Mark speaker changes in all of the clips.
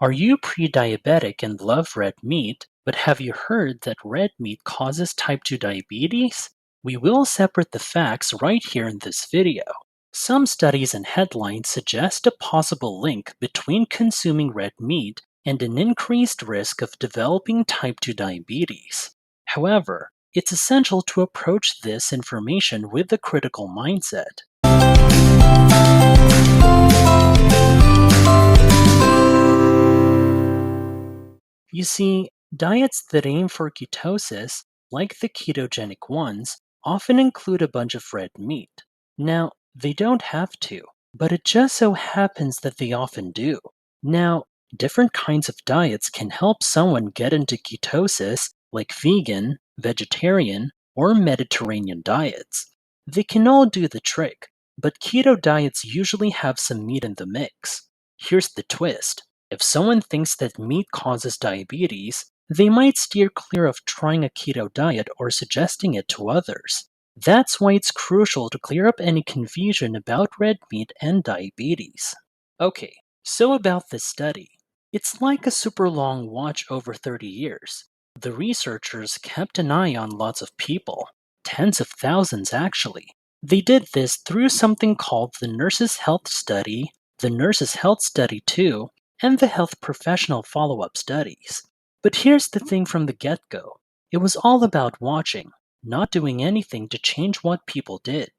Speaker 1: Are you pre-diabetic and love red meat, but have you heard that red meat causes type 2 diabetes? We will separate the facts right here in this video. Some studies and headlines suggest a possible link between consuming red meat and an increased risk of developing type 2 diabetes. However, it's essential to approach this information with a critical mindset. You see, diets that aim for ketosis, like the ketogenic ones, often include a bunch of red meat. Now, they don't have to, but it just so happens that they often do. Now, different kinds of diets can help someone get into ketosis, like vegan, vegetarian, or Mediterranean diets. They can all do the trick, but keto diets usually have some meat in the mix. Here's the twist. If someone thinks that meat causes diabetes, they might steer clear of trying a keto diet or suggesting it to others. That's why it's crucial to clear up any confusion about red meat and diabetes. Okay, so about this study. It's like a super long watch over 30 years. The researchers kept an eye on lots of people, tens of thousands actually. They did this through something called the Nurses' Health Study, the Nurses' Health Study 2, and the health professional follow-up studies. But here's the thing from the get-go. It was all about watching, not doing anything to change what people did.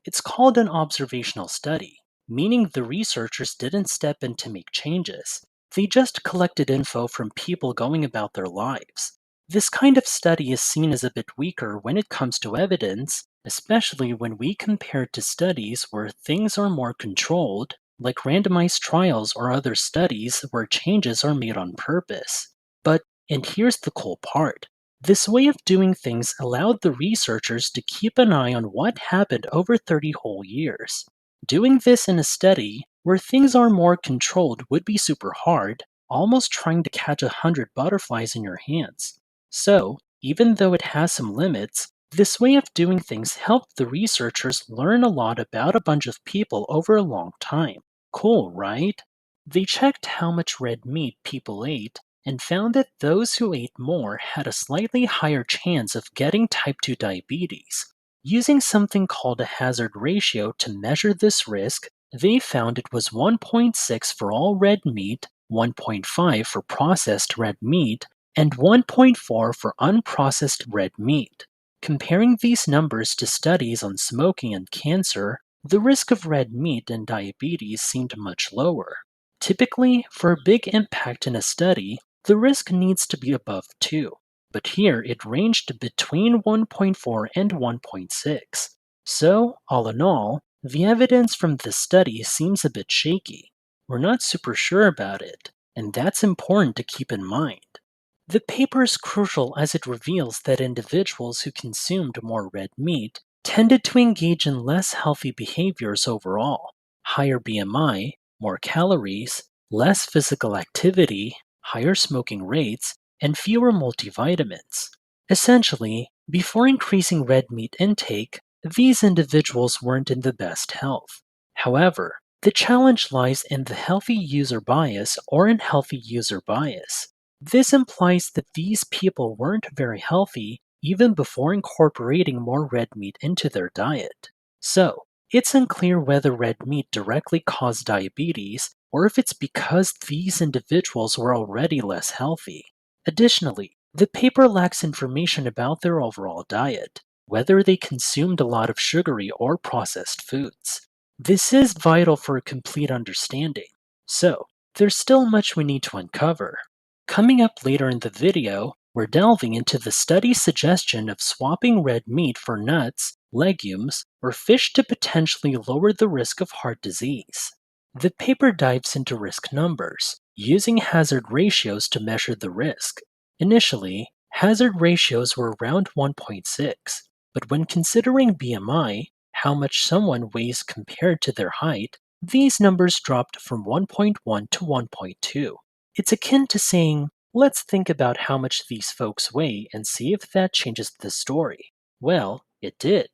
Speaker 1: It's called an observational study, meaning the researchers didn't step in to make changes. They just collected info from people going about their lives. This kind of study is seen as a bit weaker when it comes to evidence, especially when we compare it to studies where things are more controlled, like randomized trials or other studies where changes are made on purpose. But, and here's the cool part, this way of doing things allowed the researchers to keep an eye on what happened over 30 whole years. Doing this in a study where things are more controlled would be super hard, almost trying to catch 100 butterflies in your hands. So, even though it has some limits, this way of doing things helped the researchers learn a lot about a bunch of people over a long time. Cool, right? They checked how much red meat people ate and found that those who ate more had a slightly higher chance of getting type 2 diabetes. Using something called a hazard ratio to measure this risk, they found it was 1.6 for all red meat, 1.5 for processed red meat, and 1.4 for unprocessed red meat. Comparing these numbers to studies on smoking and cancer, the risk of red meat and diabetes seemed much lower. Typically, for a big impact in a study, the risk needs to be above 2, but here it ranged between 1.4 and 1.6. So, all in all, the evidence from this study seems a bit shaky. We're not super sure about it, and that's important to keep in mind. The paper is crucial as it reveals that individuals who consumed more red meat tended to engage in less healthy behaviors overall: higher BMI, more calories, less physical activity, higher smoking rates, and fewer multivitamins. Essentially, before increasing red meat intake, these individuals weren't in the best health. However, the challenge lies in the healthy user bias or unhealthy user bias. This implies that these people weren't very healthy even before incorporating more red meat into their diet. So, it's unclear whether red meat directly caused diabetes or if it's because these individuals were already less healthy. Additionally, the paper lacks information about their overall diet, whether they consumed a lot of sugary or processed foods. This is vital for a complete understanding. So, there's still much we need to uncover. Coming up later in the video, we're delving into the study's suggestion of swapping red meat for nuts, legumes, or fish to potentially lower the risk of heart disease. The paper dives into risk numbers, using hazard ratios to measure the risk. Initially, hazard ratios were around 1.6, but when considering BMI, how much someone weighs compared to their height, these numbers dropped from 1.1 to 1.2. It's akin to saying, let's think about how much these folks weigh and see if that changes the story. Well, it did.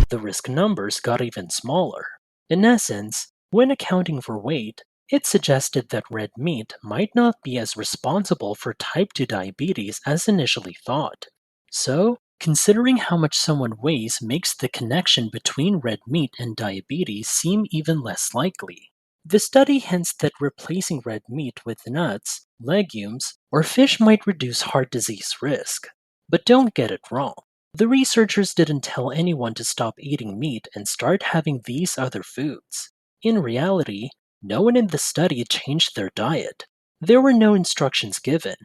Speaker 1: the risk numbers got even smaller. In essence, when accounting for weight, it suggested that red meat might not be as responsible for type 2 diabetes as initially thought. So, considering how much someone weighs makes the connection between red meat and diabetes seem even less likely. The study hints that replacing red meat with nuts, legumes, or fish might reduce heart disease risk. But don't get it wrong. The researchers didn't tell anyone to stop eating meat and start having these other foods. In reality, no one in the study changed their diet. There were no instructions given.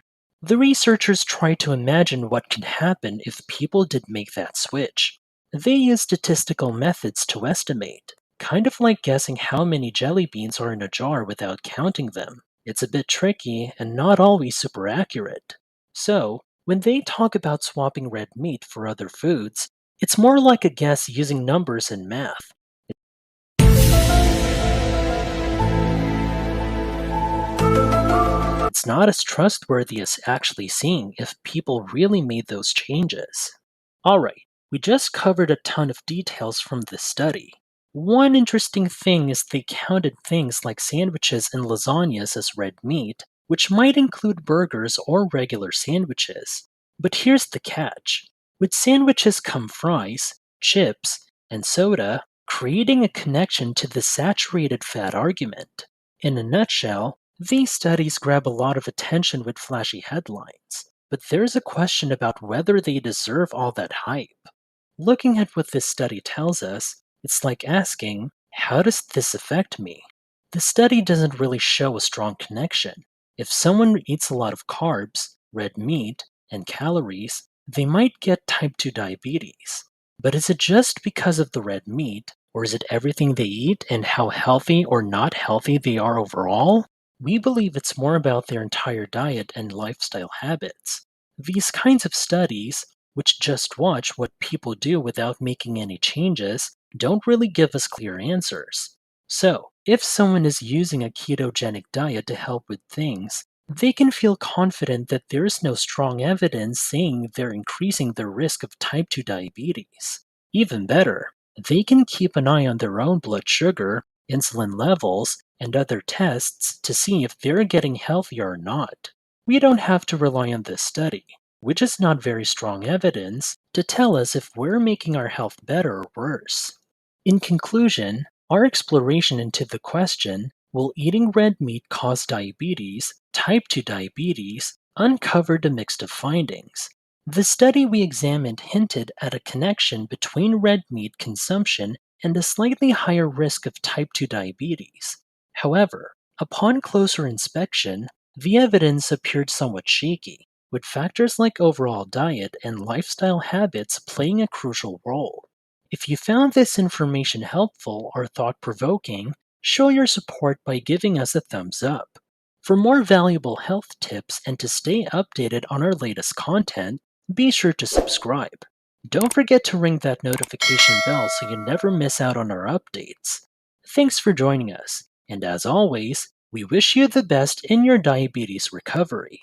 Speaker 1: The researchers tried to imagine what could happen if people did make that switch. They used statistical methods to estimate, kind of like guessing how many jelly beans are in a jar without counting them. It's a bit tricky and not always super accurate. So, when they talk about swapping red meat for other foods, it's more like a guess using numbers and math. It's not as trustworthy as actually seeing if people really made those changes. Alright, we just covered a ton of details from this study. One interesting thing is they counted things like sandwiches and lasagnas as red meat, which might include burgers or regular sandwiches. But here's the catch. With sandwiches come fries, chips, and soda, creating a connection to the saturated fat argument. In a nutshell, these studies grab a lot of attention with flashy headlines, but there's a question about whether they deserve all that hype. Looking at what this study tells us, it's like asking, how does this affect me? The study doesn't really show a strong connection. If someone eats a lot of carbs, red meat, and calories, they might get type 2 diabetes. But is it just because of the red meat, or is it everything they eat and how healthy or not healthy they are overall? We believe it's more about their entire diet and lifestyle habits. These kinds of studies, which just watch what people do without making any changes, don't really give us clear answers. So, if someone is using a ketogenic diet to help with things, they can feel confident that there is no strong evidence saying they're increasing their risk of type 2 diabetes. Even better, they can keep an eye on their own blood sugar, insulin levels, and other tests to see if they're getting healthier or not. We don't have to rely on this study, which is not very strong evidence, to tell us if we're making our health better or worse. In conclusion, our exploration into the question, will eating red meat cause diabetes, type 2 diabetes, uncovered a mix of findings. The study we examined hinted at a connection between red meat consumption and a slightly higher risk of type 2 diabetes. However, upon closer inspection, the evidence appeared somewhat shaky, with factors like overall diet and lifestyle habits playing a crucial role. If you found this information helpful or thought provoking, show your support by giving us a thumbs up. For more valuable health tips and to stay updated on our latest content, be sure to subscribe. Don't forget to ring that notification bell so you never miss out on our updates. Thanks for joining us, and as always, we wish you the best in your diabetes recovery.